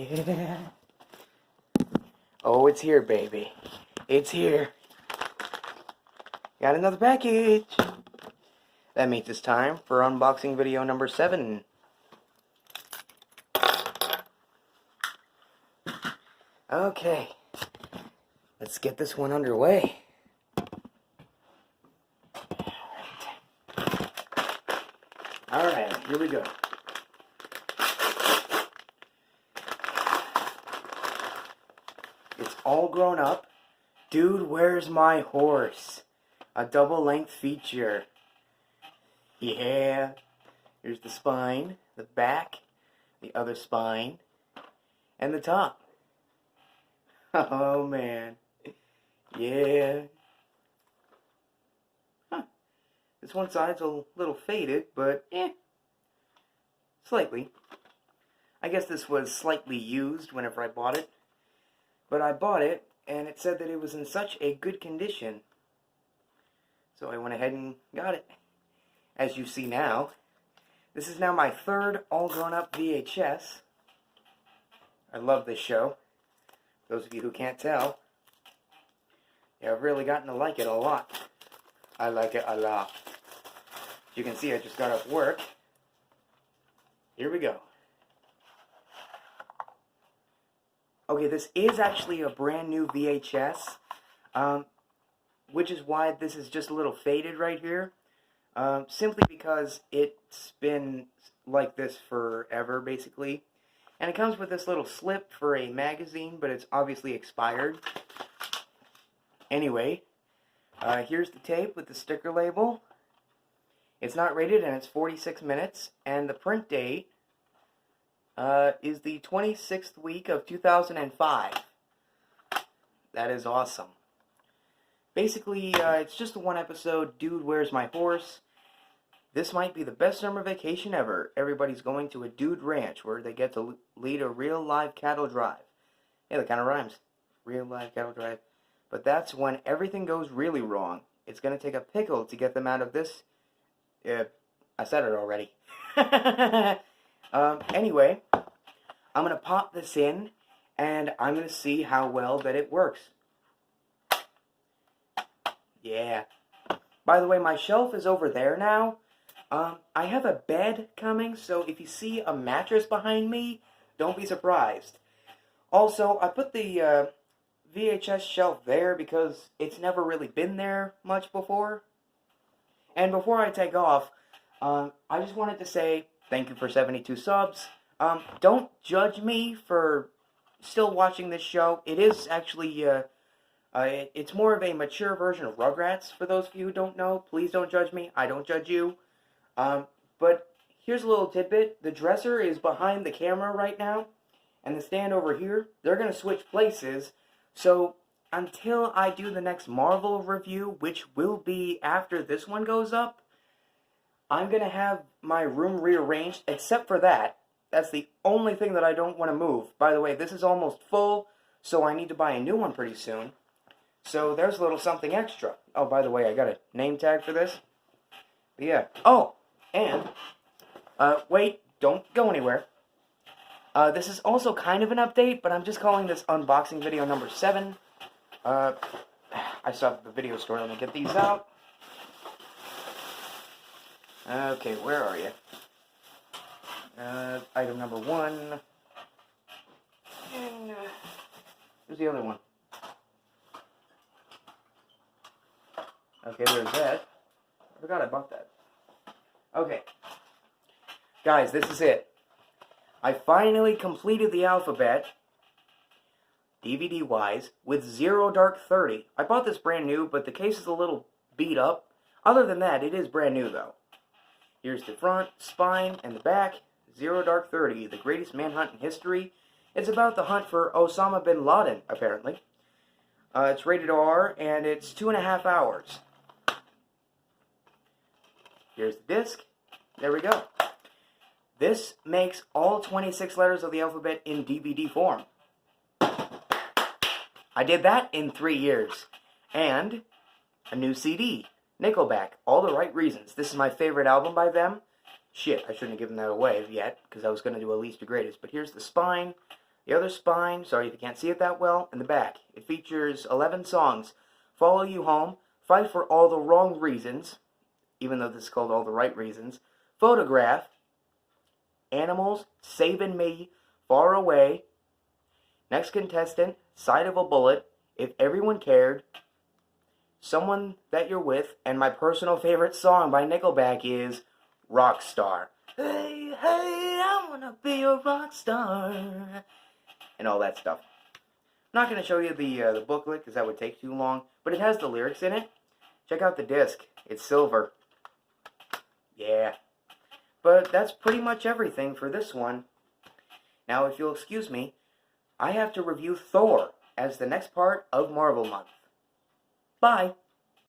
Yeah. Oh, it's here, baby. It's here. Got another package. That means it's time for unboxing video number 7. Okay. Let's get this one underway. Alright, here we go. It's all grown up. Dude, where's my horse? A double-length feature. Yeah. Here's the spine, the back, the other spine, and the top. Oh, man. Yeah. Huh. This one side's a little faded, but slightly. I guess this was slightly used whenever I bought it. But I bought it, and it said that it was in such a good condition. So I went ahead and got it. As you see now, this is now my third all-grown-up VHS. I love this show. Those of you who can't tell, yeah, I've really gotten to like it a lot. I like it a lot. As you can see, I just got off work. Here we go. Okay, this is actually a brand new VHS, which is why this is just a little faded right here. Simply because it's been like this forever, basically. And it comes with this little slip for a magazine, but it's obviously expired. Anyway, here's the tape with the sticker label. It's not rated, and it's 46 minutes. And the print date is the 26th week of 2005. That is awesome. Basically, it's just a one episode, Dude, Where's My Horse? This might be the best summer vacation ever. Everybody's going to a dude ranch where they get to lead a real live cattle drive. Yeah, that kind of rhymes. Real live cattle drive. But that's when everything goes really wrong. It's going to take a pickle to get them out of this. I said it already. Anyway, I'm going to pop this in, and I'm going to see how well that it works. Yeah. By the way, my shelf is over there now. I have a bed coming, so if you see a mattress behind me, don't be surprised. Also, I put the VHS shelf there because it's never really been there much before. And before I take off, I just wanted to say thank you for 72 subs. Don't judge me for still watching this show. It is actually, it's more of a mature version of Rugrats, for those of you who don't know. Please don't judge me. I don't judge you. But here's a little tidbit. The dresser is behind the camera right now, and the stand over here. They're going to switch places. So until I do the next Marvel review, which will be after this one goes up, I'm going to have my room rearranged, except for that. That's the only thing that I don't want to move. By the way, this is almost full, so I need to buy a new one pretty soon. So there's a little something extra. Oh, by the way, I got a name tag for this. But yeah. Oh, and, wait, don't go anywhere. This is also kind of an update, but I'm just calling this unboxing video number 7. I stopped at the video store. Let me get these out. Okay, where are you? Item number 1. And, where's the other one? Okay, there's that. I forgot I bought that. Okay. Guys, this is it. I finally completed the alphabet, DVD-wise, with Zero Dark 30. I bought this brand new, but the case is a little beat up. Other than that, it is brand new, though. Here's the front, spine, and the back. Zero Dark 30, the greatest manhunt in history. It's about the hunt for Osama bin Laden, apparently. It's rated R, and it's 2.5 hours. Here's the disc. There we go. This makes all 26 letters of the alphabet in DVD form. I did that in 3 years. And a new CD. Nickelback. All the Right Reasons. This is my favorite album by them. Shit, I shouldn't have given that away yet, because I was going to do a least to greatest. But here's the spine, The other spine, sorry if you can't see it that well, in the back. It features 11 songs. Follow You Home, Fight for All the Wrong Reasons, even though this is called All the Right Reasons. Photograph, Animals, Saving Me, Far Away, Next Contestant, Side of a Bullet, If Everyone Cared, Someone That You're With, and my personal favorite song by Nickelback is Rockstar. Hey, hey, I wanna be a rock star. And all that stuff. I'm not going to show you the booklet because that would take too long, but it has the lyrics in it. Check out the disc. It's silver. Yeah. But that's pretty much everything for this one. Now, if you'll excuse me, I have to review Thor as the next part of Marvel Month. Bye.